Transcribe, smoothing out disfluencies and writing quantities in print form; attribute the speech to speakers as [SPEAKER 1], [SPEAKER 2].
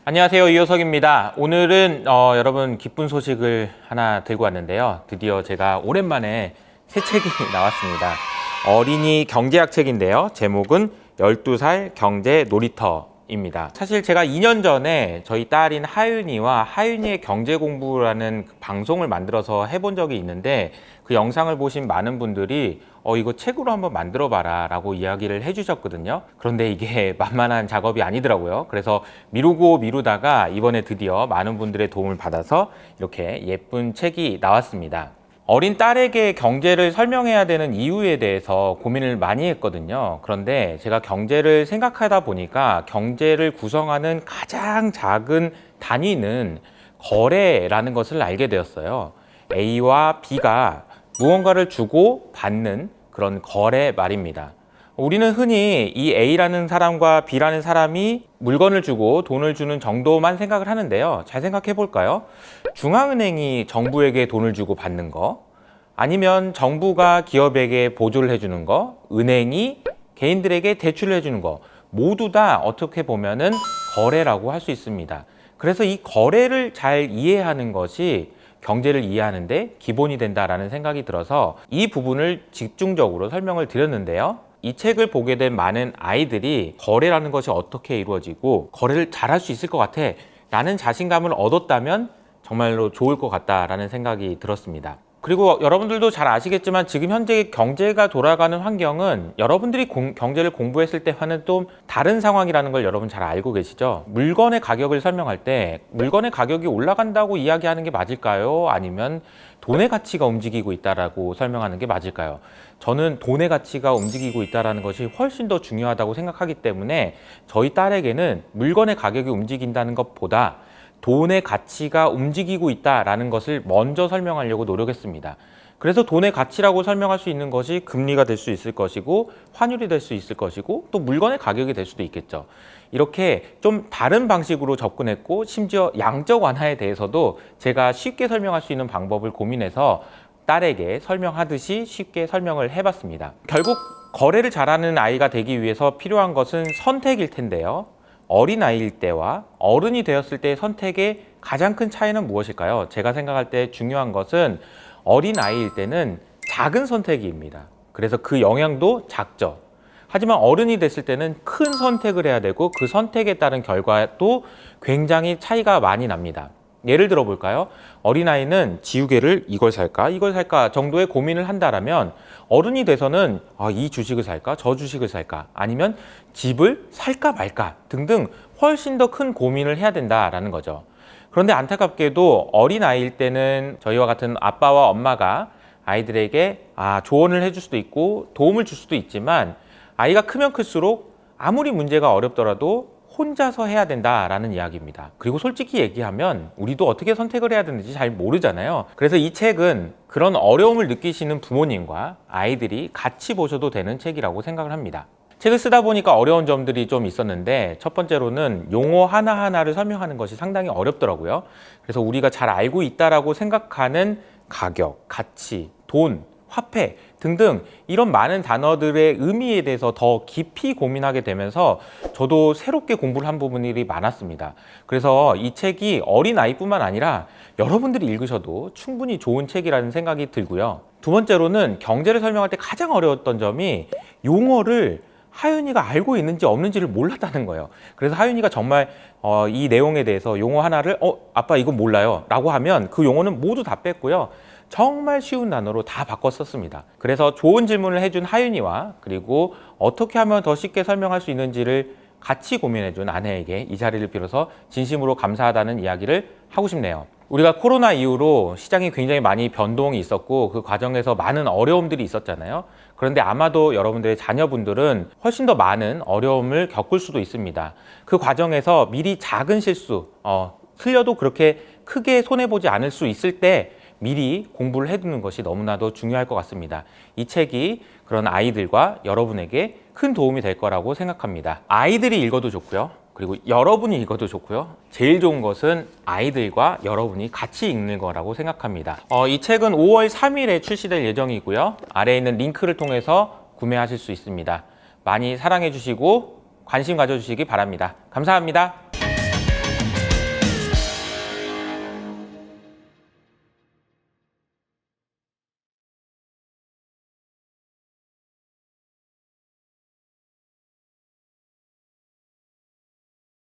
[SPEAKER 1] 안녕하세요, 이효석입니다. 오늘은 여러분 기쁜 소식을 하나 들고 왔는데요. 드디어 제가 오랜만에 새 책이 나왔습니다. 어린이 경제학 책인데요. 제목은 12살 경제 놀이터입니다. 사실 제가 2년 전에 저희 딸인 하윤이와 하윤이의 경제 공부라는 방송을 만들어서 해본 적이 있는데, 그 영상을 보신 많은 분들이 이거 책으로 한번 만들어 봐라 라고 이야기를 해주셨거든요. 그런데 이게 만만한 작업이 아니더라고요. 그래서 미루다가 이번에 드디어 많은 분들의 도움을 받아서 이렇게 예쁜 책이 나왔습니다. 어린 딸에게 경제를 설명해야 되는 이유에 대해서 고민을 많이 했거든요. 그런데 제가 경제를 생각하다 보니까 경제를 구성하는 가장 작은 단위는 거래라는 것을 알게 되었어요. A와 B가 무언가를 주고 받는 그런 거래 말입니다. 우리는 흔히 이 A라는 사람과 B라는 사람이 물건을 주고 돈을 주는 정도만 생각을 하는데요. 잘 생각해 볼까요? 중앙은행이 정부에게 돈을 주고 받는 거, 아니면 정부가 기업에게 보조를 해주는 거, 은행이 개인들에게 대출을 해주는 거, 모두 다 어떻게 보면은 거래라고 할 수 있습니다. 그래서 이 거래를 잘 이해하는 것이 경제를 이해하는데 기본이 된다라는 생각이 들어서 이 부분을 집중적으로 설명을 드렸는데요. 이 책을 보게 된 많은 아이들이 거래라는 것이 어떻게 이루어지고 거래를 잘할 수 있을 것 같아 라는 자신감을 얻었다면 정말로 좋을 것 같다라는 생각이 들었습니다. 그리고 여러분들도 잘 아시겠지만 지금 현재 경제가 돌아가는 환경은 여러분들이 경제를 공부했을 때와는 또 다른 상황이라는 걸 여러분 잘 알고 계시죠? 물건의 가격을 설명할 때 물건의 가격이 올라간다고 이야기하는 게 맞을까요? 아니면 돈의 가치가 움직이고 있다라고 설명하는 게 맞을까요? 저는 돈의 가치가 움직이고 있다는 것이 훨씬 더 중요하다고 생각하기 때문에 저희 딸에게는 물건의 가격이 움직인다는 것보다 돈의 가치가 움직이고 있다는 것을 먼저 설명하려고 노력했습니다. 그래서 돈의 가치라고 설명할 수 있는 것이 금리가 될 수 있을 것이고 환율이 될 수 있을 것이고 또 물건의 가격이 될 수도 있겠죠. 이렇게 좀 다른 방식으로 접근했고, 심지어 양적 완화에 대해서도 제가 쉽게 설명할 수 있는 방법을 고민해서 딸에게 설명하듯이 쉽게 설명을 해봤습니다. 결국 거래를 잘하는 아이가 되기 위해서 필요한 것은 선택일 텐데요. 어린아이일 때와 어른이 되었을 때의 선택의 가장 큰 차이는 무엇일까요? 제가 생각할 때 중요한 것은 어린아이일 때는 작은 선택입니다. 그래서 그 영향도 작죠. 하지만 어른이 됐을 때는 큰 선택을 해야 되고 그 선택에 따른 결과도 굉장히 차이가 많이 납니다. 예를 들어 볼까요? 어린아이는 지우개를 이걸 살까 이걸 살까 정도의 고민을 한다라면, 어른이 돼서는 이 주식을 살까 저 주식을 살까 아니면 집을 살까 말까 등등 훨씬 더 큰 고민을 해야 된다라는 거죠. 그런데 안타깝게도 어린아이일 때는 저희와 같은 아빠와 엄마가 아이들에게 조언을 해줄 수도 있고 도움을 줄 수도 있지만, 아이가 크면 클수록 아무리 문제가 어렵더라도 혼자서 해야 된다라는 이야기입니다. 그리고 솔직히 얘기하면 우리도 어떻게 선택을 해야 되는지 잘 모르잖아요. 그래서 이 책은 그런 어려움을 느끼시는 부모님과 아이들이 같이 보셔도 되는 책이라고 생각을 합니다. 책을 쓰다 보니까 어려운 점들이 좀 있었는데, 첫 번째로는 용어 하나하나를 설명하는 것이 상당히 어렵더라고요. 그래서 우리가 잘 알고 있다라고 생각하는 가격, 가치, 돈, 화폐 등등 이런 많은 단어들의 의미에 대해서 더 깊이 고민하게 되면서 저도 새롭게 공부를 한 부분들이 많았습니다. 그래서 이 책이 어린아이뿐만 아니라 여러분들이 읽으셔도 충분히 좋은 책이라는 생각이 들고요. 두 번째로는 경제를 설명할 때 가장 어려웠던 점이 용어를 하윤이가 알고 있는지 없는지를 몰랐다는 거예요. 그래서 하윤이가 정말 이 내용에 대해서 용어 하나를 아빠 이거 몰라요 라고 하면 그 용어는 모두 다 뺐고요. 정말 쉬운 단어로 다 바꿔 썼습니다. 그래서 좋은 질문을 해준 하윤이와 그리고 어떻게 하면 더 쉽게 설명할 수 있는지를 같이 고민해준 아내에게 이 자리를 빌어서 진심으로 감사하다는 이야기를 하고 싶네요. 우리가 코로나 이후로 시장이 굉장히 많이 변동이 있었고 그 과정에서 많은 어려움들이 있었잖아요. 그런데 아마도 여러분들의 자녀분들은 훨씬 더 많은 어려움을 겪을 수도 있습니다. 그 과정에서 미리 작은 실수, 틀려도 그렇게 크게 손해보지 않을 수 있을 때 미리 공부를 해두는 것이 너무나도 중요할 것 같습니다. 이 책이 그런 아이들과 여러분에게 큰 도움이 될 거라고 생각합니다. 아이들이 읽어도 좋고요. 그리고 여러분이 읽어도 좋고요. 제일 좋은 것은 아이들과 여러분이 같이 읽는 거라고 생각합니다. 이 책은 5월 3일에 출시될 예정이고요. 아래에 있는 링크를 통해서 구매하실 수 있습니다. 많이 사랑해 주시고 관심 가져주시기 바랍니다. 감사합니다.